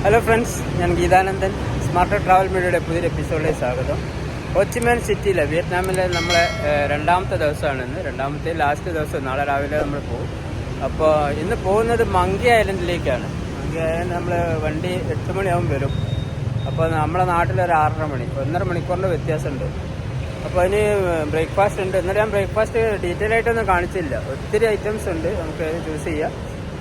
Hello friends, ഞാൻ Geethanandan. Smart travel മീഡിയയുടെ പുതിയൊരു എപ്പിസോഡിലേക്ക് സ്വാഗതം. ഹോച്ചിമിൻ സിറ്റിയിലെ വിയറ്റ്നാമിലെ നമ്മളെ രണ്ടാമത്തെ ദിവസമാണ് ഇന്ന്. രണ്ടാമത്തെ ലാസ്റ്റ് ദിവസം. നാളെ രാവിലെ നമ്മൾ പോകും. അപ്പോൾ ഇന്ന് പോകുന്നത് മങ്കി ഐലൻഡിലേക്കാണ്. മങ്കി ഐലൻഡ് നമ്മൾ വണ്ടി 8 മണിയാകുമ്പോൾ വരും. അപ്പോൾ നമ്മുടെ നാട്ടിലൊരു 6:30 മണി, 1.5 മണിക്കൂറിൻ്റെ വ്യത്യാസമുണ്ട്. അപ്പോൾ അതിന് ബ്രേക്ക്ഫാസ്റ്റ് ഉണ്ട്. ഇന്നലെ ഞാൻ ബ്രേക്ക്ഫാസ്റ്റ് ഡീറ്റെയിൽ ആയിട്ടൊന്നും കാണിച്ചില്ല. ഒത്തിരി ഐറ്റംസ് ഉണ്ട്, നമുക്ക് ചൂസ് ചെയ്യാം.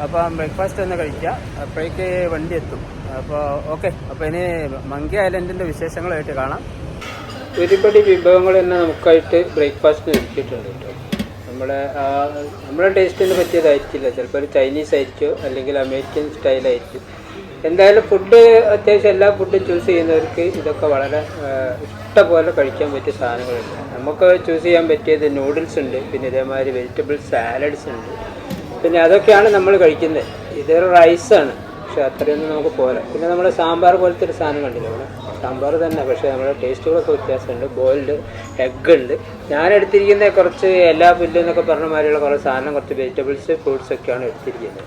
അപ്പോൾ ബ്രേക്ക്ഫാസ്റ്റ് ഒന്ന് കഴിക്കുക, അപ്പോഴേക്ക് വണ്ടി എത്തും. അപ്പോൾ ഓക്കെ. അപ്പോൾ ഇനി മങ്കി ഐലൻഡിൻ്റെ വിശേഷങ്ങളായിട്ട് കാണാം. ഒരുപടി വിഭവങ്ങൾ തന്നെ നമുക്കായിട്ട് ബ്രേക്ക്ഫാസ്റ്റിന് ഒരുക്കിയിട്ടുണ്ട് കേട്ടോ. നമ്മുടെ ടേസ്റ്റിന് പറ്റിയതായിരിക്കില്ല. ചിലപ്പോൾ ഒരു ചൈനീസ് ആയിരിക്കും, അല്ലെങ്കിൽ അമേരിക്കൻ സ്റ്റൈലായിരിക്കും. എന്തായാലും ഫുഡ് അത്യാവശ്യം എല്ലാ ഫുഡും ചൂസ് ചെയ്യുന്നവർക്ക് ഇതൊക്കെ വളരെ ഇഷ്ടംപോലെ കഴിക്കാൻ പറ്റിയ സാധനങ്ങളുണ്ട്. നമുക്ക് ചൂസ് ചെയ്യാൻ പറ്റിയത് നൂഡിൽസ് ഉണ്ട്, പിന്നെ ഇതേമാതിരി വെജിറ്റബിൾ സാലഡ്സ് ഉണ്ട്. പിന്നെ അതൊക്കെയാണ് നമ്മൾ കഴിക്കുന്നത്. ഇതൊരു റൈസാണ്, പക്ഷെ അത്രയൊന്നും നമുക്ക് പോരാ. പിന്നെ നമ്മൾ സാമ്പാർ പോലത്തെ ഒരു സാധനം കണ്ടില്ല, ഇവിടെ സാമ്പാർ തന്നെ, പക്ഷേ നമ്മുടെ ടേസ്റ്റുകളൊക്കെ വ്യത്യാസമുണ്ട്. ബോയിൽഡ് എഗ് ഉണ്ട്. ഞാൻ എടുത്തിരിക്കുന്ന കുറച്ച് എല്ലാ പുല്ല് എന്നൊക്കെ പറഞ്ഞ മാതിരിയുള്ള കുറേ സാധനം, കുറച്ച് വെജിറ്റബിൾസ് ഫ്രൂട്ട്സ് ഒക്കെയാണ് എടുത്തിരിക്കുന്നത്.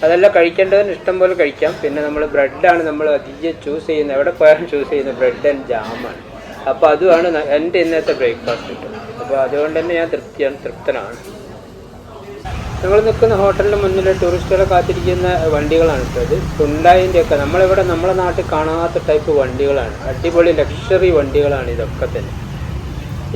അതെല്ലാം കഴിക്കേണ്ടതിന് ഇഷ്ടം പോലെ കഴിക്കാം. പിന്നെ നമ്മൾ ബ്രെഡാണ് നമ്മൾ അധികം ചൂസ് ചെയ്യുന്നത്, എവിടെ പോയാലും ചൂസ് ചെയ്യുന്നത് ബ്രെഡ് ആൻഡ് ജാമാണ്. അപ്പോൾ അതുമാണ് എൻ്റെ ഇന്നത്തെ ബ്രേക്ക്ഫാസ്റ്റ് കിട്ടും. അപ്പോൾ അതുകൊണ്ട് തന്നെ ഞാൻ തൃപ്തനാണ്. ഞങ്ങൾ നിൽക്കുന്ന ഹോട്ടലിൻ്റെ മുന്നിൽ ടൂറിസ്റ്റുകളെ കാത്തിരിക്കുന്ന വണ്ടികളാണ് കേട്ടോ. ഇത് ഹുണ്ടായിൻ്റെ ഒക്കെ നമ്മളിവിടെ നമ്മളെ നാട്ടിൽ കാണാത്ത ടൈപ്പ് വണ്ടികളാണ്. അടിപൊളി ലക്ഷറി വണ്ടികളാണ് ഇതൊക്കെ തന്നെ.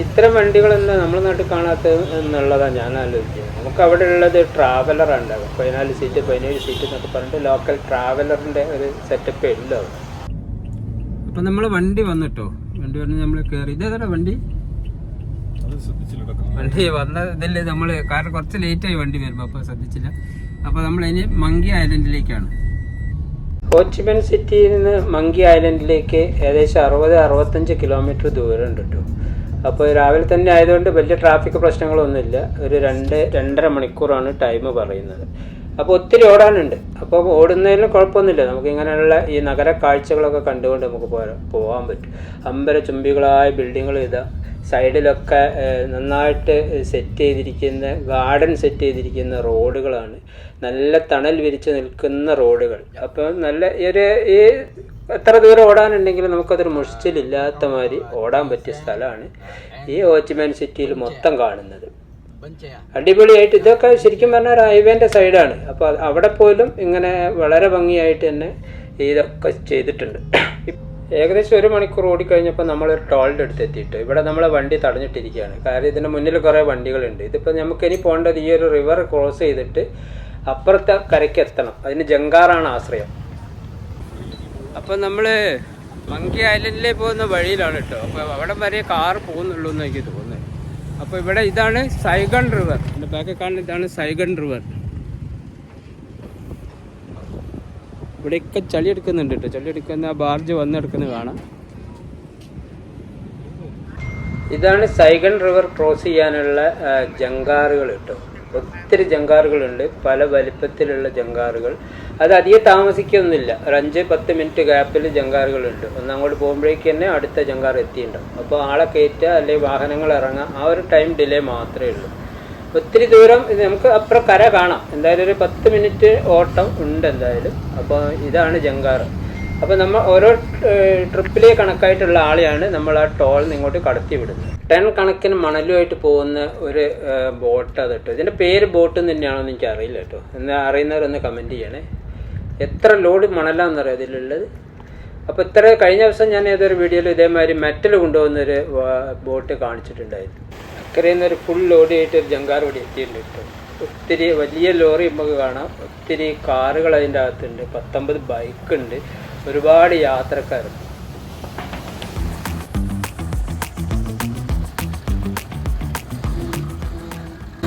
ഇത്തരം വണ്ടികളെല്ലാം നമ്മുടെ നാട്ടിൽ കാണാത്തത് എന്നുള്ളതാണ് ഞാൻ ആലോചിക്കുന്നത്. നമുക്ക് അവിടെ ഉള്ളത് ട്രാവലറാണ് ഉണ്ടാകും. 14 സീറ്റ് 17 സീറ്റ് എന്നൊക്കെ പറഞ്ഞിട്ട് ലോക്കൽ ട്രാവലറിൻ്റെ ഒരു സെറ്റപ്പേ ഉള്ളൂ അവിടെ. അപ്പം നമ്മൾ വണ്ടി വന്നിട്ടോ, വണ്ടി വന്ന് നമ്മൾ കയറി. ഇതേതാ വണ്ടി വന്നതിൽ നമ്മൾ കാരണം കുറച്ച് ലേറ്റായി വണ്ടി വരുമ്പോൾ, അപ്പോൾ ശ്രദ്ധിച്ചില്ല. അപ്പോൾ നമ്മൾ ഇനി മങ്കി ഐലൻഡിലേക്കാണ്. ഹോച്ചിമിൻ സിറ്റിയിൽ നിന്ന് മങ്കി ഐലൻഡിലേക്ക് ഏകദേശം 60-65 കിലോമീറ്റർ ദൂരം ഉണ്ട് കേട്ടോ. അപ്പോൾ രാവിലെ തന്നെ ആയതുകൊണ്ട് വലിയ ട്രാഫിക് പ്രശ്നങ്ങളൊന്നുമില്ല. ഒരു 2-2.5 മണിക്കൂറാണ് ടൈം പറയുന്നത്. അപ്പോൾ ഒത്തിരി ഓടാനുണ്ട്. അപ്പോൾ ഓടുന്നതിന് കുഴപ്പമൊന്നുമില്ല. നമുക്ക് ഇങ്ങനെയുള്ള ഈ നഗര കാഴ്ചകളൊക്കെ കണ്ടുകൊണ്ട് നമുക്ക് പോകാൻ പറ്റും. അമ്പരചുംബികളായ ബിൽഡിങ്ങുകൾ ഇതാ, സൈഡിലൊക്കെ നന്നായിട്ട് സെറ്റ് ചെയ്തിരിക്കുന്ന ഗാർഡൻ സെറ്റ് ചെയ്തിരിക്കുന്ന റോഡുകളാണ്. നല്ല തണൽ വിരിച്ച് നിൽക്കുന്ന റോഡുകൾ. അപ്പം നല്ല ഈ എത്ര ദൂരം ഓടാനുണ്ടെങ്കിലും നമുക്കതൊരു മുഷിച്ചിലില്ലാത്ത മാതിരി ഓടാൻ പറ്റിയ സ്ഥലമാണ് ഈ ഹോച്ചിമിൻ സിറ്റിയിൽ മൊത്തം കാണുന്നത്. അടിപൊളിയായിട്ട് ഇതൊക്കെ ശരിക്കും പറഞ്ഞാൽ ഒരു ഹൈവേൻ്റെ സൈഡാണ്. അപ്പോൾ അവിടെ പോലും ഇങ്ങനെ വളരെ ഭംഗിയായിട്ട് തന്നെ ഇതൊക്കെ ചെയ്തിട്ടുണ്ട്. ഏകദേശം 1 മണിക്കൂർ ഓടിക്കഴിഞ്ഞപ്പോൾ നമ്മളൊരു ടോളിൻ്റെ അടുത്ത് എത്തിയിട്ട് ഇവിടെ നമ്മളെ വണ്ടി തടഞ്ഞിട്ടിരിക്കുകയാണ്. കാരണം ഇതിൻ്റെ മുന്നിൽ കുറേ വണ്ടികളുണ്ട്. ഇതിപ്പോൾ നമുക്കിനി പോകേണ്ടത് ഈ ഒരു റിവർ ക്രോസ് ചെയ്തിട്ട് അപ്പുറത്തെ കരയ്ക്ക് എത്തണം. അതിന് ജങ്കാറാണ് ആശ്രയം. അപ്പം നമ്മൾ മങ്കി ഐലൻഡിലേക്ക് പോകുന്ന വഴിയിലാണ് കേട്ടോ. അപ്പോൾ അവിടെ വരെ കാർ പോകുന്നുള്ളൂ എന്ന് എനിക്ക് തോന്നുന്നത്. അപ്പോൾ ഇവിടെ ഇതാണ് സൈഗൺ റിവർ. എൻ്റെ ബാക്കിൽ കാണുന്ന ഇതാണ് സൈഗൺ റിവർ. ഇവിടെയൊക്കെ ചളി എടുക്കുന്നുണ്ട് കേട്ടോ. ചളി എടുക്കുന്ന ബാർജ് വന്നെടുക്കുന്നത് കാണാം. ഇതാണ് സൈഗൺ റിവർ ക്രോസ് ചെയ്യാനുള്ള ജങ്കാറുകൾ കേട്ടോ. ഒത്തിരി ജങ്കാറുകളുണ്ട്, പല വലിപ്പത്തിലുള്ള ജങ്കാറുകൾ. അത് അധികം താമസിക്കൊന്നുമില്ല. ഒരു 5-10 മിനിറ്റ് ഗ്യാപ്പിൽ ജങ്കാറുകളുണ്ട്. ഒന്നങ്ങോട്ട് പോകുമ്പോഴേക്ക് തന്നെ അടുത്ത ജങ്കാർ എത്തിയിട്ടുണ്ടാവും. അപ്പോൾ ആളെ കയറ്റുക അല്ലെങ്കിൽ വാഹനങ്ങൾ ഇറങ്ങുക, ആ ഒരു ടൈം ഡിലേ മാത്രമേ ഉള്ളൂ. ഒത്തിരി ദൂരം നമുക്ക് അപ്പുറം കര കാണാം. എന്തായാലും ഒരു 10 മിനിറ്റ് ഓട്ടം ഉണ്ട് എന്തായാലും. അപ്പോൾ ഇതാണ് ജങ്കാർ. അപ്പോൾ നമ്മൾ ഓരോ ട്രിപ്പിലെ കണക്കായിട്ടുള്ള ആളെയാണ് നമ്മൾ ആ ടോളിൽ ഇങ്ങോട്ട് കടത്തി വിടുന്നത്. 10 കണക്കിന് മണലുമായിട്ട് പോകുന്ന ഒരു ബോട്ട് അത് കേട്ടോ. ഇതിൻ്റെ പേര് ബോട്ട് തന്നെയാണോന്ന് എനിക്ക് അറിയില്ല കേട്ടോ. എന്ന് അറിയുന്നവരൊന്ന് കമൻറ്റ് ചെയ്യണേ. എത്ര ലോഡ് മണലാണെന്നറിയാം ഇതിലുള്ളത്. അപ്പോൾ കഴിഞ്ഞ ദിവസം ഞാൻ ഏതൊരു വീഡിയോയിൽ ഇതേമാതിരി മെറ്റൽ കൊണ്ടുപോകുന്നൊരു ബോട്ട് കാണിച്ചിട്ടുണ്ടായിരുന്നു. അക്കരയിൽ നിന്നൊരു ഫുൾ ലോഡ് ആയിട്ട് ഒരു ജങ്കാർ ഇവിടെ എത്തിയിട്ടുണ്ട് കേട്ടോ. ഒത്തിരി വലിയ ലോറി നമുക്ക് കാണാം. ഒത്തിരി കാറുകൾ അതിൻ്റെ അകത്തുണ്ട്. 19 ബൈക്കുണ്ട്. ഒരുപാട് യാത്രക്കാരുണ്ട്.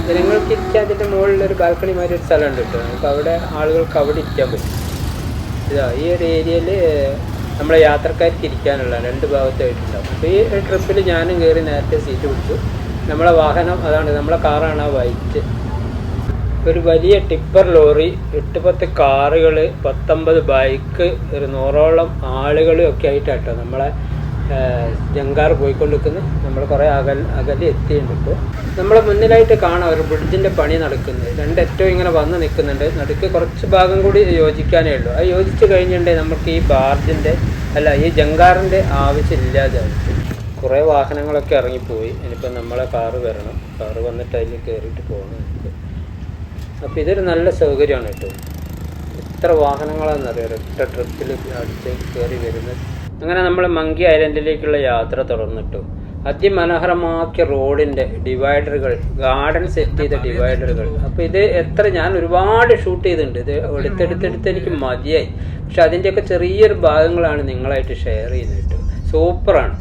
ജനങ്ങൾക്ക് ഇരിക്കാൻ അതിൻ്റെ മുകളിലൊരു ബാൽക്കണി മാതിരി ഒരു സ്ഥലമുണ്ട് കേട്ടോ. നമുക്ക് അവിടെ ആളുകൾക്ക് അവിടെ ഇരിക്കാൻ പറ്റും. ഇതാ ഈ ഒരു ഏരിയയിൽ നമ്മളെ യാത്രക്കാർക്ക് ഇരിക്കാനുള്ള 2 ഭാഗത്തായിട്ടുണ്ടാവും. അപ്പോൾ ഈ ട്രിപ്പിൽ ഞാനും കയറി നേരത്തെ സീറ്റ് പിടിച്ചു. നമ്മളെ വാഹനം അതാണ്, നമ്മളെ കാറാണ് ആ വൈറ്റ്. ഒരു വലിയ ടിപ്പർ ലോറി, 8-10 കാറുകൾ, 19 ബൈക്ക്, ഒരു 100ഓളം ആളുകളും ഒക്കെ ആയിട്ടാട്ടോ നമ്മളെ ജങ്കാർ പോയിക്കൊണ്ടിരിക്കുന്നത്. നമ്മൾ കുറേ അകലെ എത്തിയിട്ടുണ്ട്. ഇപ്പോൾ നമ്മളെ മുന്നിലായിട്ട് കാണാം ഒരു ബ്രിഡ്ജിൻ്റെ പണി നടക്കുന്നത്. രണ്ടറ്റവും ഇങ്ങനെ വന്ന് നിൽക്കുന്നുണ്ട്. നടുക്ക് കുറച്ച് ഭാഗം കൂടി യോജിക്കാനേ ഉള്ളൂ. അത് യോജിച്ച് കഴിഞ്ഞിട്ടുണ്ടെങ്കിൽ നമുക്ക് ഈ ബാർജിൻ്റെ ഈ ജങ്കാറിൻ്റെ ആവശ്യമില്ലാതാവും. കുറേ വാഹനങ്ങളൊക്കെ ഇറങ്ങിപ്പോയി. ഇനിയിപ്പോൾ നമ്മളെ കാറ് വരണം. കാറ് വന്നിട്ട് അതിൽ കയറിയിട്ട് പോകണം. അപ്പോൾ ഇതൊരു നല്ല സൗകര്യമാണ് കേട്ടോ. എത്ര വാഹനങ്ങളാണെന്നറിയാം ഒറ്റ ട്രിപ്പിൽ അടിച്ച് കയറി വരുന്നത്. അങ്ങനെ നമ്മൾ മങ്കി ഐലൻഡിലേക്കുള്ള യാത്ര തുടർന്നിട്ടു. അതിമനോഹരമാക്കിയ റോഡിൻ്റെ ഡിവൈഡറുകൾ, ഗാർഡൻ സെറ്റ് ചെയ്ത ഡിവൈഡറുകൾ. അപ്പോൾ ഇത് ഞാൻ ഒരുപാട് ഷൂട്ട് ചെയ്തിട്ടുണ്ട്. ഇത് എടുത്തെടുത്തെടുത്ത് എനിക്ക് മതിയായി. പക്ഷെ അതിൻ്റെയൊക്കെ ചെറിയൊരു ഭാഗങ്ങളാണ് നിങ്ങളായിട്ട് ഷെയർ ചെയ്തിട്ട്. സൂപ്പറാണ്.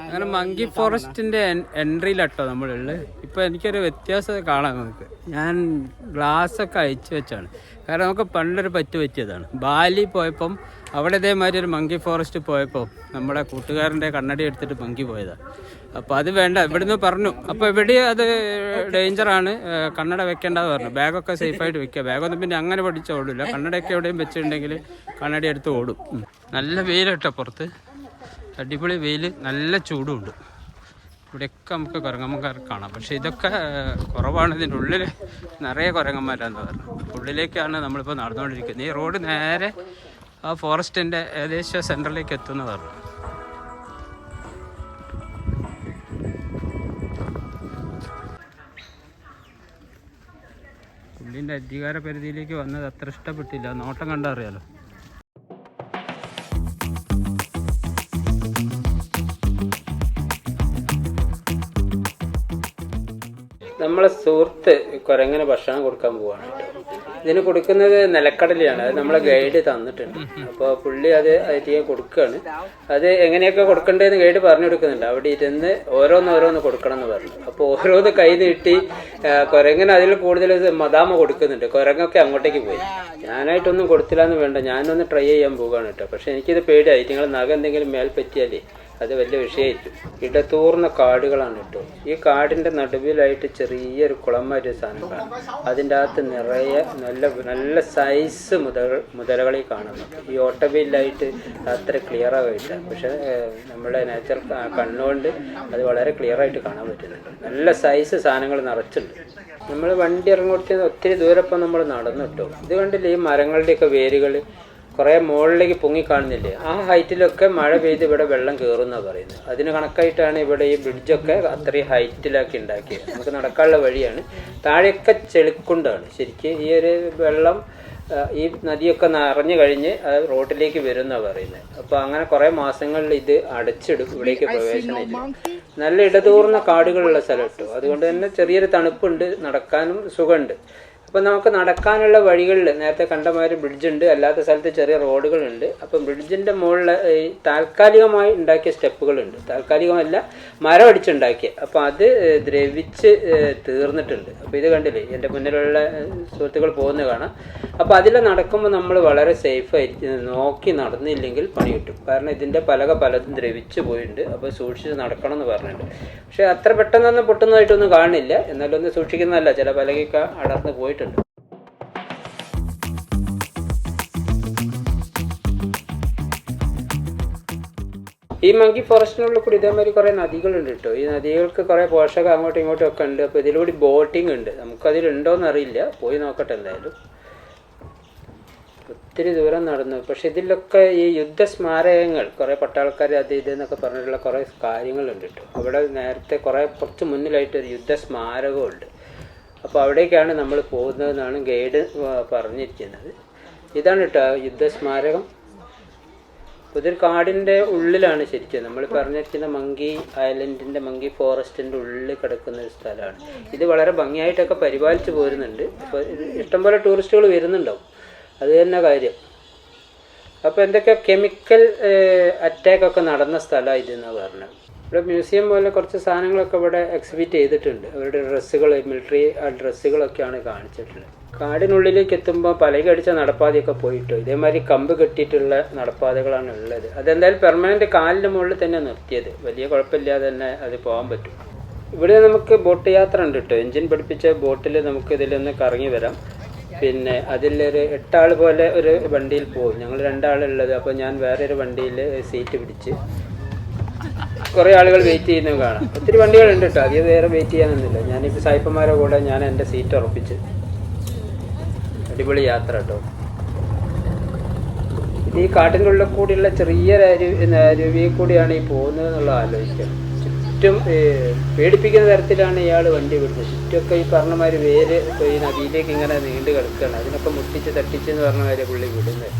അങ്ങനെ മങ്കി ഫോറസ്റ്റിൻ്റെ എൻട്രിയിലട്ടോ നമ്മളുള്ളത്. ഇപ്പോൾ എനിക്കൊരു വ്യത്യാസം കാണാം നമുക്ക്. ഞാൻ ഗ്ലാസ്സൊക്കെ അയച്ചു വെച്ചാണ്. കാരണം നമുക്ക് പണ്ടൊരു പറ്റിയതാണ്. ബാലി പോയപ്പം അവിടെ ഇതേമാതിരി ഒരു മങ്കി ഫോറസ്റ്റ് പോയപ്പോൾ നമ്മുടെ കൂട്ടുകാരൻ്റെ കണ്ണടി എടുത്തിട്ട് മങ്കി പോയതാണ്. അപ്പോൾ അത് വേണ്ട ഇവിടുന്ന് പറഞ്ഞു. അപ്പോൾ ഇവിടെ അത് ഡേഞ്ചറാണ്, കണ്ണട വെക്കേണ്ടത് പറഞ്ഞു. ബാഗൊക്കെ സേഫായിട്ട് വെക്കുക. ബാഗൊന്നും പിന്നെ അങ്ങനെ പഠിച്ച ഓടില്ല. കണ്ണടയൊക്കെ എവിടെയും വെച്ചിട്ടുണ്ടെങ്കിൽ കണ്ണടി എടുത്ത് ഓടും. നല്ല വെയിലട്ടോ പുറത്ത്, അടിപൊളി വെയിൽ, നല്ല ചൂടുമുണ്ട്. ഇവിടെയൊക്കെ നമുക്ക് കുരങ്ങന്മാർ കാണാം. പക്ഷേ ഇതൊക്കെ കുറവാണ്. ഇതിൻ്റെ ഉള്ളിൽ നിറയെ കുരങ്ങന്മാരാന്ന് പറഞ്ഞു. ഉള്ളിലേക്കാണ് നമ്മളിപ്പോൾ നടന്നുകൊണ്ടിരിക്കുന്നത്. ഈ റോഡ് നേരെ ആ ഫോറസ്റ്റിൻ്റെ ഏകദേശം സെൻറ്ററിലേക്ക് എത്തുന്ന പറഞ്ഞു. പുള്ളിൻ്റെ അധികാര പരിധിയിലേക്ക് വന്നത് അത്ര ഇഷ്ടപ്പെട്ടില്ല. നോട്ടം കണ്ടറിയാലോ. നമ്മളെ സുഹൃത്ത് കുരങ്ങനെ ഭക്ഷണം കൊടുക്കാൻ പോവാണ് കേട്ടോ. ഇതിന് കൊടുക്കുന്നത് നിലക്കടലയാണ്. അത് നമ്മളെ ഗൈഡ് തന്നിട്ടുണ്ട്. അപ്പോൾ പുള്ളി അത് അരിയെ കൊടുക്കുകയാണ്. അത് എങ്ങനെയൊക്കെ കൊടുക്കേണ്ടതെന്ന് ഗൈഡ് പറഞ്ഞു കൊടുക്കുന്നുണ്ട്. അവിടെ ഇരുന്ന് ഓരോന്ന് കൊടുക്കണം എന്ന് പറഞ്ഞു. അപ്പോൾ ഓരോന്ന് കൈ നീട്ടി കുരങ്ങനെ അതിൽ കൂടുതൽ മദാമ കൊടുക്കുന്നുണ്ട്. കുരങ്ങൊക്കെ അങ്ങോട്ടേക്ക് പോയി. ഞാനായിട്ടൊന്നും കൊടുത്തില്ല എന്ന് വേണ്ട, ഞാനൊന്ന് ട്രൈ ചെയ്യാൻ പോവുകയാണ് കേട്ടോ. പക്ഷെ എനിക്കിത് പേടിയായി. നിങ്ങൾ നഖം എന്തെങ്കിലും മേൽ പറ്റിയാലേ അത് വലിയ വിഷയമായിരിക്കും. ഇടതൂർന്ന കാടുകളാണ് കേട്ടോ. ഈ കാടിൻ്റെ നടുവിലായിട്ട് ചെറിയൊരു കുളമായിട്ട് സാധനം കാണാം. അതിൻ്റെ അകത്ത് നിറയെ നല്ല സൈസ് മുതലകളെ കാണുന്നു. ഈ ഓട്ടോബില്ലായിട്ട് അത്ര ക്ലിയർ ആകില്ല. പക്ഷെ നമ്മുടെ നാച്ചുറൽ കണ്ണുകൊണ്ട് അത് വളരെ ക്ലിയർ ആയിട്ട് കാണാൻ പറ്റുന്നുണ്ട്. നല്ല സൈസ് സാധനങ്ങൾ നിറച്ചുണ്ട്. നമ്മൾ വണ്ടി ഇറങ്ങോട്ട് ഒത്തിരി ദൂരപ്പം നമ്മൾ നടന്നു കേട്ടോ. ഇത് കണ്ടില്ലേ ഈ മരങ്ങളുടെയൊക്കെ വേരുകൾ കുറേ മുകളിലേക്ക് പൊങ്ങി കാണുന്നില്ലേ? ആ ഹൈറ്റിലൊക്കെ മഴ പെയ്ത് ഇവിടെ വെള്ളം കയറുമെന്നാണ് പറയുന്നത്. അതിന് കണക്കായിട്ടാണ് ഇവിടെ ഈ ബ്രിഡ്ജൊക്കെ അത്രയും ഹൈറ്റിലാക്കി ഉണ്ടാക്കിയത്. നമുക്ക് നടക്കാനുള്ള വഴിയാണ്. താഴെയൊക്കെ ചെളിക്കുണ്ടാണ്. ശരിക്കും ഈ ഒരു വെള്ളം ഈ നദിയൊക്കെ നിറഞ്ഞു കഴിഞ്ഞ് അത് റോഡിലേക്ക് വരും എന്നാണ് പറയുന്നത്. അപ്പോൾ അങ്ങനെ കുറേ മാസങ്ങളിൽ ഇത് അടച്ചിടും. ഇവിടേക്ക് പ്രവേശനമില്ല. നല്ല ഇടതൂർന്ന കാടുകളുള്ള സ്ഥലം കേട്ടോ. അതുകൊണ്ട് തന്നെ ചെറിയൊരു തണുപ്പുണ്ട്, നടക്കാനും സുഖമുണ്ട്. അപ്പം നമുക്ക് നടക്കാനുള്ള വഴികളിൽ നേരത്തെ കണ്ടമാതിരി ബ്രിഡ്ജുണ്ട്, അല്ലാത്ത സ്ഥലത്ത് ചെറിയ റോഡുകളുണ്ട്. അപ്പം ബ്രിഡ്ജിൻ്റെ മുകളിൽ ഈ താൽക്കാലികമായി ഉണ്ടാക്കിയ സ്റ്റെപ്പുകളുണ്ട്. താൽക്കാലികമല്ല, മരം അടിച്ചുണ്ടാക്കിയ. അപ്പോൾ അത് ദ്രവിച്ച് തീർന്നിട്ടുണ്ട്. അപ്പോൾ ഇത് കണ്ടില്ലേ, എൻ്റെ മുന്നിലുള്ള സുഹൃത്തുക്കൾ പോകുന്നത് കാണാം. അപ്പോൾ അതിൽ നടക്കുമ്പോൾ നമ്മൾ വളരെ സേഫായിട്ട് നോക്കി നടന്നില്ലെങ്കിൽ പണി കിട്ടും. കാരണം ഇതിൻ്റെ പലതും ദ്രവിച്ച് പോയിട്ടുണ്ട്. അപ്പോൾ സൂക്ഷിച്ച് നടക്കണം എന്ന് പറഞ്ഞിട്ടുണ്ട്. പക്ഷേ അത്ര പെട്ടെന്നൊന്നും പൊട്ടുന്നതായിട്ടൊന്നും കാണില്ല. എന്നാലൊന്നും സൂക്ഷിക്കുന്നതല്ല, ചില പലകൊക്കെ അടർന്ന് പോയിട്ടുണ്ട്. ഈ മങ്കി ഫോറസ്റ്റിനുള്ളിൽ കൂടി ഇതേമാതിരി കുറേ നദികളുണ്ട് കേട്ടോ. ഈ നദികൾക്ക് കുറേ പോഷകം അങ്ങോട്ടും ഇങ്ങോട്ടും ഒക്കെ ഉണ്ട്. അപ്പോൾ ഇതിലൂടെ ബോട്ടിംഗ് ഉണ്ട്. നമുക്കതിലുണ്ടോയെന്ന് അറിയില്ല, പോയി നോക്കട്ടെ എന്തായാലും. ഒത്തിരി ദൂരം നടന്നു. പക്ഷെ ഇതിലൊക്കെ ഈ യുദ്ധസ്മാരകങ്ങൾ, കുറേ പട്ടാളക്കാർ അത് ഇതെന്നൊക്കെ പറഞ്ഞിട്ടുള്ള കുറേ കാര്യങ്ങളുണ്ട് കേട്ടോ. അവിടെ നേരത്തെ കുറച്ച് മുന്നിലായിട്ടൊരു യുദ്ധസ്മാരകമുണ്ട്. അപ്പോൾ അവിടേക്കാണ് നമ്മൾ പോകുന്നതെന്നാണ് ഗൈഡ് പറഞ്ഞിരിക്കുന്നത്. ഇതാണ് കേട്ടോ യുദ്ധസ്മാരകം. ഇതൊരു കാടിൻ്റെ ഉള്ളിലാണ് ശരിക്കും. നമ്മൾ പറഞ്ഞിരിക്കുന്ന മങ്കി ഐലൻഡിൻ്റെ മങ്കി ഫോറസ്റ്റിൻ്റെ ഉള്ളിൽ കിടക്കുന്ന ഒരു സ്ഥലമാണ്. ഇത് വളരെ ഭംഗിയായിട്ടൊക്കെ പരിപാലിച്ച് പോരുന്നുണ്ട്. അപ്പോൾ ഇഷ്ടംപോലെ ടൂറിസ്റ്റുകൾ വരുന്നുണ്ടാവും, അത് തന്നെ കാര്യം. അപ്പോൾ എന്തൊക്കെ കെമിക്കൽ അറ്റാക്കൊക്കെ നടന്ന സ്ഥലമാണ് ഇതെന്നാണ് പറഞ്ഞത്. ഇവിടെ മ്യൂസിയം പോലെ കുറച്ച് സാധനങ്ങളൊക്കെ ഇവിടെ എക്സിബിറ്റ് ചെയ്തിട്ടുണ്ട്. അവരുടെ ഡ്രസ്സുകൾ, മിലിറ്ററി ഡ്രസ്സുകളൊക്കെയാണ് കാണിച്ചിട്ടുള്ളത്. കാടിനുള്ളിലേക്ക് എത്തുമ്പോൾ പലകടിച്ച നടപ്പാതയൊക്കെ പോയിട്ടോ. ഇതേമാതിരി കമ്പ് കെട്ടിയിട്ടുള്ള നടപ്പാതകളാണ് ഉള്ളത്. അതെന്തായാലും പെർമനൻ്റ് കാലിൻ്റെ മുകളിൽ തന്നെ നിർത്തിയത്. വലിയ കുഴപ്പമില്ലാതെ തന്നെ അത് പോകാൻ പറ്റും. ഇവിടെ നമുക്ക് ബോട്ട് യാത്ര ഉണ്ട് കേട്ടോ. എൻജിൻ പഠിപ്പിച്ച ബോട്ടിൽ നമുക്ക് ഇതിലൊന്ന് കറങ്ങി വരാം. പിന്നെ അതിലൊരു 8 ആൾ പോലെ ഒരു വണ്ടിയിൽ പോകും. ഞങ്ങൾ 2 ആളുള്ളത്. അപ്പോൾ ഞാൻ വേറൊരു വണ്ടിയിൽ സീറ്റ് പിടിച്ച് കുറേ ആളുകൾ വെയിറ്റ് ചെയ്യുന്നത് കാണാം. ഒത്തിരി വണ്ടികളുണ്ട് കേട്ടോ, അധികം വേറെ വെയിറ്റ് ചെയ്യാനൊന്നുമില്ല. ഞാനിപ്പോൾ സായിപ്പന്മാരെ കൂടെ ഞാൻ എൻ്റെ സീറ്റ് ഉറപ്പിച്ച് അടിപൊളി യാത്ര കേട്ടോ. ഈ കാട്ടിൻ്റെ ഉള്ളിൽ കൂടിയുള്ള ചെറിയ അരുവിയിൽ കൂടിയാണ് ഈ പോകുന്നത് എന്നുള്ള ആലോചിക്കുക. ചുറ്റും പേടിപ്പിക്കുന്ന തരത്തിലാണ് ഇയാൾ വണ്ടി വിടുന്നത്. ചുറ്റുമൊക്കെ ഈ പറഞ്ഞമാതിരി വേര് ഈ നദിയിലേക്ക് ഇങ്ങനെ നീണ്ടു കിടക്കുകയാണ്. അതിനൊക്കെ മുട്ടിച്ച് തട്ടിച്ചെന്ന് പറഞ്ഞ മാതിരി പുള്ളി വിടുന്നത്.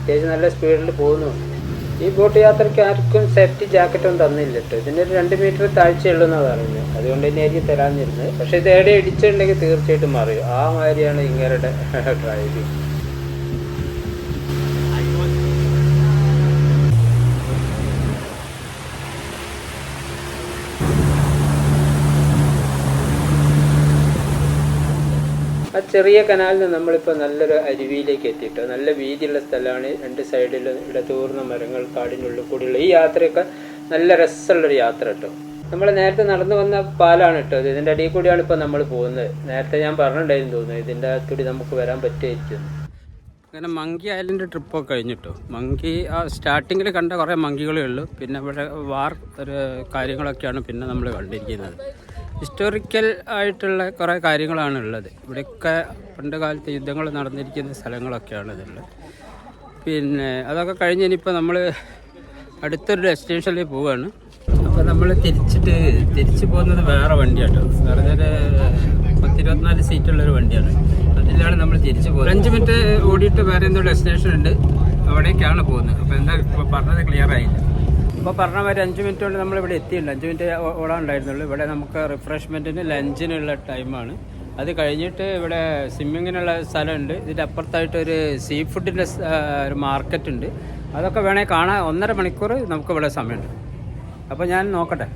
അത്യാവശ്യം നല്ല സ്പീഡിൽ പോകുന്നുണ്ട്. ഈ ബോട്ട് യാത്രയ്ക്ക് ആർക്കും സേഫ്റ്റി ജാക്കറ്റൊന്നും തന്നില്ല കേട്ടോ. ഇതിനൊരു 2 മീറ്റർ താഴ്ചയുള്ളതെന്നാണ് പറയുന്നത്. അതുകൊണ്ട് തന്നെയായിരിക്കും തരാഞ്ഞിരുന്നത്. പക്ഷേ ഇത് എവിടെ ഇടിച്ചിട്ടുണ്ടെങ്കിൽ തീർച്ചയായിട്ടും മറിയും. ആ മാതിരിയാണ് ഇങ്ങരുടെ ഡ്രൈവിങ്. ആ ചെറിയ കനാലിൽ നിന്ന് നമ്മളിപ്പോൾ നല്ലൊരു അരുവിയിലേക്ക് എത്തിയിട്ടോ. നല്ല വീതിയുള്ള സ്ഥലമാണ്. 2 സൈഡിലും ഇടതൂർന്ന മരങ്ങൾ, കാടിനുള്ളിൽ കൂടിയുള്ള ഈ യാത്രയൊക്കെ നല്ല രസമുള്ളൊരു യാത്ര കേട്ടോ. നമ്മൾ നേരത്തെ നടന്നു വന്ന പാലാണ് കേട്ടോ. ഇതിൻ്റെ അടിയിൽ കൂടിയാണ് ഇപ്പോൾ നമ്മൾ പോകുന്നത്. നേരത്തെ ഞാൻ പറഞ്ഞിട്ടുണ്ടായിരുന്നു തോന്നുന്നു ഇതിൻ്റെ അകത്തൂടി നമുക്ക് വരാൻ പറ്റുമായിരിക്കും. അങ്ങനെ മങ്കി ഐലൻഡ് ട്രിപ്പൊക്കെ കഴിഞ്ഞിട്ടോ. മങ്കി ആ സ്റ്റാർട്ടിങ്ങിൽ കണ്ട കുറേ മങ്കികളേ ഉള്ളൂ. പിന്നെ ഇവിടെ ഒരു കാര്യങ്ങളൊക്കെയാണ് പിന്നെ നമ്മൾ കണ്ടിരിക്കുന്നത്. ഹിസ്റ്റോറിക്കൽ ആയിട്ടുള്ള കുറേ കാര്യങ്ങളാണ് ഉള്ളത്. ഇവിടെയൊക്കെ പണ്ട് കാലത്ത് യുദ്ധങ്ങൾ നടന്നിരിക്കുന്ന സ്ഥലങ്ങളൊക്കെയാണ് ഇതുള്ളത്. പിന്നെ അതൊക്കെ കഴിഞ്ഞ് ഇനിയിപ്പോൾ നമ്മൾ അടുത്തൊരു ഡെസ്റ്റിനേഷനിൽ പോവുകയാണ്. അപ്പോൾ നമ്മൾ തിരിച്ച് പോകുന്നത് വേറെ വണ്ടിയാട്ടോ. വെറുതെ 10-24 സീറ്റുള്ളൊരു വണ്ടിയാണ്. അതിലാണ് നമ്മൾ തിരിച്ച് പോകുന്നത്. 5 മിനിറ്റ് ഓടിയിട്ട് വേറെ എന്തോ ഡെസ്റ്റിനേഷൻ ഉണ്ട്, അവിടേക്കാണ് പോകുന്നത്. അപ്പോൾ എന്താ ഇപ്പോൾ പറഞ്ഞത് ക്ലിയർ ആയില്ല. ഇപ്പോൾ പറഞ്ഞ മാതിരി 5 മിനിറ്റ് കൊണ്ട് നമ്മളിവിടെ എത്തിയിട്ടുണ്ട്. 5 മിനിറ്റ് ഓടാനുണ്ടായിരുന്നുള്ളൂ. ഇവിടെ നമുക്ക് റിഫ്രഷ്മെൻറ്റിന് ലഞ്ചിനുള്ള ടൈമാണ്. അത് കഴിഞ്ഞിട്ട് ഇവിടെ സ്വിമ്മിങ്ങിനുള്ള സ്ഥലമുണ്ട്. ഇതിൻ്റെ അപ്പുറത്തായിട്ടൊരു സീ ഫുഡിൻ്റെ ഒരു മാർക്കറ്റ് ഉണ്ട്. അതൊക്കെ വേണമെങ്കിൽ കാണാൻ 1.5 മണിക്കൂർ നമുക്കിവിടെ സമയമുണ്ട്. അപ്പോൾ ഞാൻ നോക്കട്ടെ.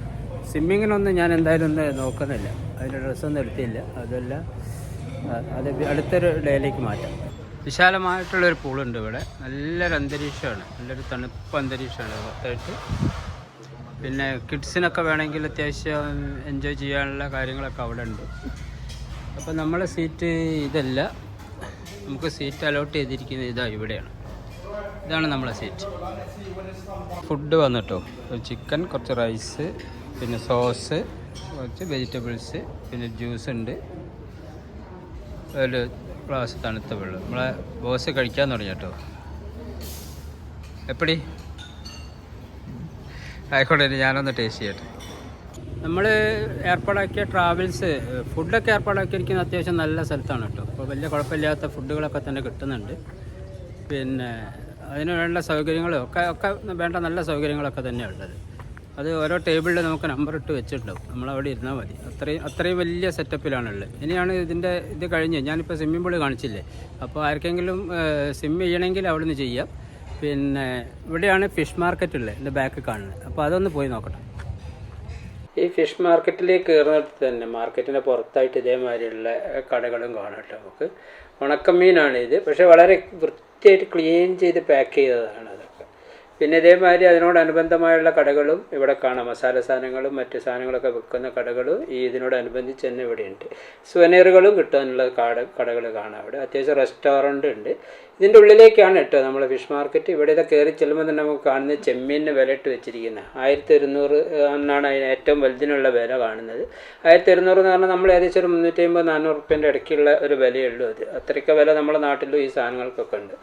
സ്വിമ്മിങ്ങിനൊന്നും ഞാൻ എന്തായാലും ഒന്ന് നോക്കുന്നില്ല. അതിൻ്റെ ഡ്രസ്സൊന്നും എടുത്തില്ല. അതല്ല, അത് അടുത്തൊരു ഡേയിലേക്ക് മാറ്റാം. വിശാലമായിട്ടുള്ളൊരു പൂളുണ്ട് ഇവിടെ. നല്ലൊരു അന്തരീക്ഷമാണ്, നല്ലൊരു തണുപ്പ് അന്തരീക്ഷമാണ് മൊത്തമായിട്ട്. പിന്നെ കിഡ്സിനൊക്കെ വേണമെങ്കിൽ അത്യാവശ്യം എൻജോയ് ചെയ്യാനുള്ള കാര്യങ്ങളൊക്കെ അവിടെ ഉണ്ട്. അപ്പോൾ നമ്മളെ സീറ്റ് ഇതല്ല, നമുക്ക് സീറ്റ് അലോട്ട് ചെയ്തിരിക്കുന്നത് ഇതാ ഇവിടെയാണ്. ഇതാണ് നമ്മളെ സീറ്റ്. ഫുഡ് വന്നിട്ടോ, ചിക്കൻ, കുറച്ച് റൈസ്, പിന്നെ സോസ്, കുറച്ച് വെജിറ്റബിൾസ്, പിന്നെ ജ്യൂസ് ഉണ്ട്, ഒരു ഗ്ലാസ് തണുത്ത വെള്ളം. നമ്മളെ ബോസ് കഴിക്കാൻ തുടങ്ങി കേട്ടോ. എപ്പടി ആയിക്കോട്ടെ, ഞാനൊന്ന് ടേസ്റ്റ് ചെയ്യട്ടെ. നമ്മൾ ഏർപ്പാടാക്കിയ ട്രാവൽസ് ഫുഡൊക്കെ ഏർപ്പാടാക്കിയിരിക്കുന്നത് അത്യാവശ്യം നല്ല സ്ഥലത്താണ് കേട്ടോ. അപ്പോൾ വലിയ കുഴപ്പമില്ലാത്ത ഫുഡുകളൊക്കെ തന്നെ കിട്ടുന്നുണ്ട്. പിന്നെ അതിന് വേണ്ട സൗകര്യങ്ങളും ഒക്കെ വേണ്ട നല്ല സൗകര്യങ്ങളൊക്കെ തന്നെയാണ് ഉള്ളത്. അത് ഓരോ ടേബിളിൽ നമുക്ക് നമ്പർ ഇട്ട് വെച്ചിട്ടുണ്ടാവും. നമ്മളവിടെ ഇരുന്നാൽ മതി. അത്രയും വലിയ സെറ്റപ്പിലാണുള്ളത്. ഇനിയാണ് ഇത് കഴിഞ്ഞ് ഞാനിപ്പോൾ സ്വിമ്മിംഗ് പൂൾ കാണിച്ചില്ലേ, അപ്പോൾ ആർക്കെങ്കിലും സ്വിം ചെയ്യണമെങ്കിൽ അവിടെ നിന്ന് ചെയ്യാം. പിന്നെ ഇവിടെയാണ് ഫിഷ് മാർക്കറ്റ് ഉള്ളത്, എൻ്റെ ബാക്ക് കാണുന്നത്. അപ്പോൾ അതൊന്ന് പോയി നോക്കട്ടെ. ഈ ഫിഷ് മാർക്കറ്റിലേക്ക് കയറുന്നിടത്ത് തന്നെ മാർക്കറ്റിൻ്റെ പുറത്തായിട്ട് ഇതേമാതിരിയുള്ള കടകളും കാണാം കേട്ടോ. നമുക്ക് ഉണക്കമീനാണ് ഇത്, പക്ഷേ വളരെ വൃത്തിയായിട്ട് ക്ലീൻ ചെയ്ത് പാക്ക് ചെയ്തതാണ് അതൊക്കെ. പിന്നെ ഇതേമാതിരി അതിനോടനുബന്ധമായുള്ള കടകളും ഇവിടെ കാണാം. മസാല സാധനങ്ങളും മറ്റ് സാധനങ്ങളൊക്കെ വിൽക്കുന്ന കടകളും ഇതിനോടനുബന്ധിച്ച് തന്നെ ഇവിടെയുണ്ട്. സുവനീറുകളും കിട്ടാനുള്ള കടകൾ കാണാം അവിടെ. അത്യാവശ്യം റെസ്റ്റോറൻ്റ് ഉണ്ട്. ഇതിൻ്റെ ഉള്ളിലേക്കാണ് കേട്ടോ നമ്മൾ ഫിഷ് മാർക്കറ്റ്. ഇവിടെ ഇത് കയറി ചെല്ലുമ്പോൾ തന്നെ നമുക്ക് കാണുന്നത് ചെമ്മീനിന് വില ഇട്ട് വെച്ചിരിക്കുന്നത് 1100 എന്നാണ് അതിന് ഏറ്റവും വലുതിനുള്ള വില കാണുന്നത്. 1100 എന്ന് പറഞ്ഞാൽ നമ്മൾ ഏകദേശം ഒരു 350-400 റുപ്യേൻ്റെ ഇടയ്ക്കുള്ള ഒരു വിലയുള്ളൂ. അത് അത്രയ്ക്ക് വില നമ്മുടെ നാട്ടിലും ഈ സാധനങ്ങൾക്കൊക്കെ ഉണ്ട്.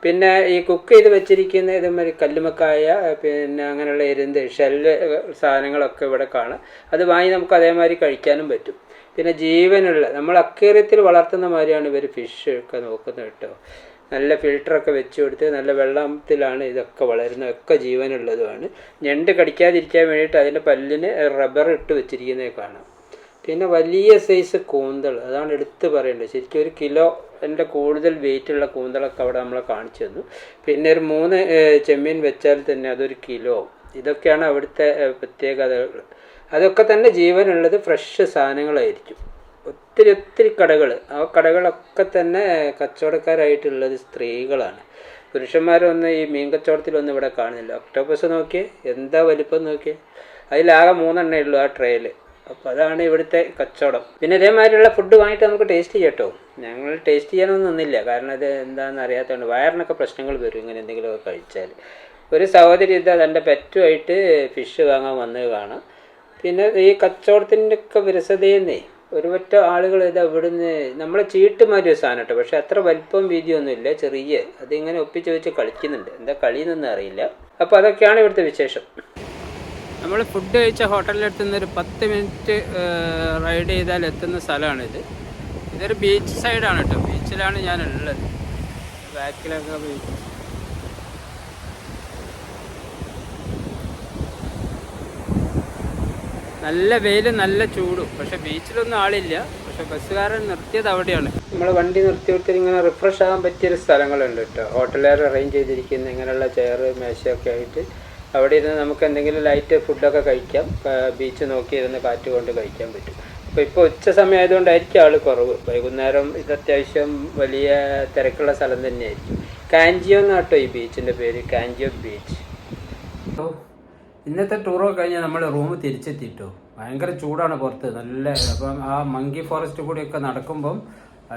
പിന്നെ ഈ കുക്ക് ചെയ്ത് വെച്ചിരിക്കുന്ന ഇതുമാതിരി കല്ലുമക്കായ, പിന്നെ അങ്ങനെയുള്ള എരുന്ത്, ഷെല്ല് സാധനങ്ങളൊക്കെ ഇവിടെ കാണാം. അത് വാങ്ങി നമുക്ക് അതേമാതിരി കഴിക്കാനും പറ്റും. പിന്നെ ജീവനുള്ള നമ്മൾ അക്വേറിയത്തിൽ വളർത്തുന്ന മാതിരിയാണ് ഇവർ ഫിഷ് ഒക്കെ നോക്കുന്നത് കേട്ടോ. നല്ല ഫിൽറ്ററൊക്കെ വെച്ച് കൊടുത്ത് നല്ല വെള്ളത്തിലാണ് ഇതൊക്കെ വളരുന്നത്. ഒക്കെ ജീവനുള്ളതുമാണ്. ഞണ്ട് കടിക്കാതിരിക്കാൻ വേണ്ടിയിട്ട് അതിൻ്റെ പല്ലിന് റബ്ബർ ഇട്ട് വെച്ചിരിക്കുന്നത് കാണാം. പിന്നെ വലിയ സൈസ് കൂന്തൾ, അതാണ് എടുത്ത് പറയേണ്ടത്. ശരിക്കും 1 കിലോ എൻ്റെ കൂടുതൽ വെയിറ്റുള്ള കൂന്തളൊക്കെ അവിടെ നമ്മളെ കാണിച്ചു തന്നു. പിന്നെ ഒരു 3 ചെമ്മീൻ വെച്ചാൽ തന്നെ അതൊരു കിലോ. ഇതൊക്കെയാണ് അവിടുത്തെ പ്രത്യേകതകൾ. അതൊക്കെ തന്നെ ജീവനുള്ളത് ഫ്രഷ് സാധനങ്ങളായിരിക്കും. ഒത്തിരി കടകൾ, ആ കടകളൊക്കെ തന്നെ കച്ചവടക്കാരായിട്ടുള്ളത് സ്ത്രീകളാണ്. പുരുഷന്മാരൊന്നും ഈ മീൻ കച്ചവടത്തിലൊന്നും ഇവിടെ കാണുന്നില്ല. ഒക്ടോപ്പസ് നോക്കിയേ, എന്താ വലിപ്പം നോക്കിയേ. അതിലാകെ 3 എണ്ണേ ഉള്ളൂ ആ ട്രേയിൽ. അപ്പോൾ അതാണ് ഇവിടുത്തെ കച്ചവടം. പിന്നെ ഇതേമാതിരിയുള്ള ഫുഡ് വാങ്ങിയിട്ട് നമുക്ക് ടേസ്റ്റ് ചെയ്യാം കേട്ടോ. ഞങ്ങൾ ടേസ്റ്റ് ചെയ്യാനൊന്നും നിന്നില്ല, കാരണം ഇത് എന്താണെന്ന് അറിയാത്തതുകൊണ്ട് വയറിനൊക്കെ പ്രശ്നങ്ങൾ വരും ഇങ്ങനെ എന്തെങ്കിലുമൊക്കെ കഴിച്ചാൽ. ഒരു സഹോദരി ഇത് തൻ്റെ പെറ്റുമായിട്ട് ഫിഷ് വാങ്ങാൻ വന്നത് കാണാം. പിന്നെ ഈ കച്ചവടത്തിൻ്റെ ഒക്കെ വിരസതയെന്നേ ഒരുപറ്റ ആളുകൾ ഇത് ഇവിടുന്ന് നമ്മളെ ചീട്ടുമാതിരി ഒരു സാധനം കേട്ടോ, പക്ഷെ അത്ര വലിപ്പം വീതിയൊന്നുമില്ല, ചെറിയ അതിങ്ങനെ ഒപ്പിച്ച് വെച്ച് കളിക്കുന്നുണ്ട്. എന്താ കളിയെന്നൊന്നും അറിയില്ല. അപ്പോൾ അതൊക്കെയാണ് ഇവിടുത്തെ വിശേഷം. നമ്മൾ ഫുഡ് കഴിച്ച ഹോട്ടലിലെത്തുന്ന ഒരു 10 മിനിറ്റ് റൈഡ് ചെയ്താൽ എത്തുന്ന സ്ഥലമാണിത്. ഇതൊരു ബീച്ച് സൈഡാണ് കേട്ടോ, ബീച്ചിലാണ് ഞാനുള്ളത്. ബാക്കിലൊക്കെ ബീച്ച്. നല്ല വെയിൽ, നല്ല ചൂടും, പക്ഷെ ബീച്ചിലൊന്നും ആളില്ല. പക്ഷെ ബസ്സുകാരൻ നിർത്തിയത് അവിടെയാണ്. നമ്മൾ വണ്ടി നിർത്തി വിട്ട് ഇങ്ങനെ റിഫ്രഷ് ആകാൻ പറ്റിയൊരു സ്ഥലങ്ങളുണ്ട് കേട്ടോ. ഹോട്ടലുകാർ അറേഞ്ച് ചെയ്തിരിക്കുന്ന ഇങ്ങനെയുള്ള ചെയർ മേശയൊക്കെ ആയിട്ട് അവിടെ ഇരുന്ന് നമുക്ക് എന്തെങ്കിലും ലൈറ്റ് ഫുഡൊക്കെ കഴിക്കാം. ബീച്ച് നോക്കിയിരുന്ന് കാറ്റ് കൊണ്ട് കഴിക്കാൻ പറ്റും. അപ്പോൾ ഇപ്പോൾ ഉച്ച സമയം ആയതുകൊണ്ടായിരിക്കും ആൾ കുറവ്. വൈകുന്നേരം ഇത് അത്യാവശ്യം വലിയ തിരക്കുള്ള സ്ഥലം തന്നെയായിരിക്കും. കാഞ്ചിയോ എന്നാട്ടോ ഈ ബീച്ചിൻ്റെ പേര്, കാഞ്ചിയോ ബീച്ച്. ഇന്നത്തെ ടൂറൊക്കെ കഴിഞ്ഞാൽ നമ്മൾ റൂം തിരിച്ചെത്തിയിട്ടോ. ഭയങ്കര ചൂടാണ് പുറത്ത്, നല്ല. അപ്പം ആ മങ്കി ഫോറസ്റ്റ് കൂടിയൊക്കെ നടക്കുമ്പം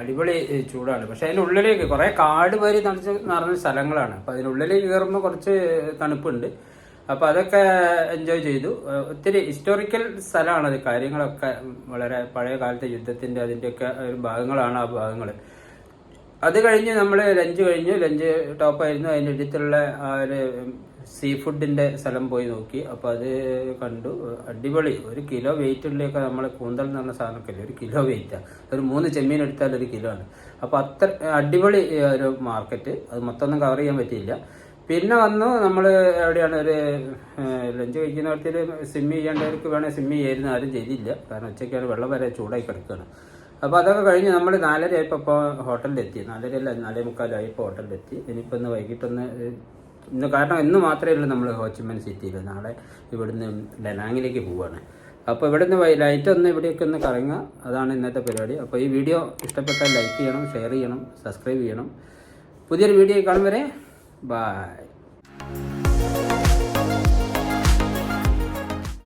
അടിപൊളി ചൂടാണ്. പക്ഷെ അതിൻ്റെ ഉള്ളിലേക്ക് കുറേ കാട് വരി നിറഞ്ഞ സ്ഥലങ്ങളാണ്. അപ്പം അതിനുള്ളിലേക്ക് കയറുമ്പോൾ കുറച്ച് തണുപ്പുണ്ട്. അപ്പോൾ അതൊക്കെ എൻജോയ് ചെയ്തു. ഒത്തിരി ഹിസ്റ്റോറിക്കൽ സ്ഥലമാണത്. കാര്യങ്ങളൊക്കെ വളരെ പഴയ കാലത്തെ യുദ്ധത്തിൻ്റെ അതിൻ്റെയൊക്കെ ഭാഗങ്ങളാണ് ആ ഭാഗങ്ങൾ. അത് കഴിഞ്ഞ് നമ്മൾ ലഞ്ച് കഴിഞ്ഞു. ലഞ്ച് ടോപ്പായിരുന്നു. അതിൻ്റെ അടുത്തുള്ള ആ ഒരു സീ ഫുഡിൻ്റെ സ്ഥലം പോയി നോക്കി. അപ്പോൾ അത് കണ്ടു. അടിപൊളി. 1 കിലോ വെയിറ്റ് ഉള്ളിലൊക്കെ നമ്മൾ കൂന്തൽ എന്ന് പറഞ്ഞ സാധനമൊക്കെ 1 കിലോ വെയിറ്റാണ്. ഒരു 3 ചെമ്മീൻ എടുത്താൽ 1 കിലോ ആണ്. അപ്പോൾ അത്ര അടിപൊളി ഒരു മാർക്കറ്റ്. അത് മൊത്തമൊന്നും കവർ ചെയ്യാൻ പറ്റിയില്ല. പിന്നെ വന്നു നമ്മൾ എവിടെയാണ് ഒരു ലഞ്ച് കഴിക്കുന്നിടത്തിൽ സ്വിമ്മ് ചെയ്യേണ്ടവർക്ക് വേണമെങ്കിൽ സ്വിമ്മ് ചെയ്യായിരുന്നു. ആരും ചെയ്തില്ല, കാരണം ഉച്ചയ്ക്കാണ് വെള്ളം വരെ ചൂടായി കിടക്കുകയാണ്. അപ്പോൾ അതൊക്കെ കഴിഞ്ഞ് നമ്മൾ 4:30 ആയപ്പോൾ ഹോട്ടലിലെത്തി. 4:30 അല്ല 4:45 ആയപ്പോൾ ഹോട്ടലിലെത്തി. ഇനിയിപ്പോൾ ഇന്ന് വൈകിട്ടൊന്ന് ഇന്ന്, കാരണം ഇന്ന് മാത്രമേ ഉള്ളൂ നമ്മൾ ഹോച്ചിമിൻ സിറ്റിയിൽ. നാളെ ഇവിടുന്ന് ഡനാങ്ങിലേക്ക് പോവുകയാണ്. അപ്പോൾ ഇവിടുന്ന് ലൈറ്റ് ഒന്ന് ഇവിടെയൊക്കെ ഒന്ന് കറങ്ങുക. അതാണ് ഇന്നത്തെ പരിപാടി. അപ്പോൾ ഈ വീഡിയോ ഇഷ്ടപ്പെട്ടാൽ ലൈക്ക് ചെയ്യണം, ഷെയർ ചെയ്യണം, സബ്സ്ക്രൈബ് ചെയ്യണം. പുതിയൊരു വീഡിയോ കാണും വരെ ബൈ.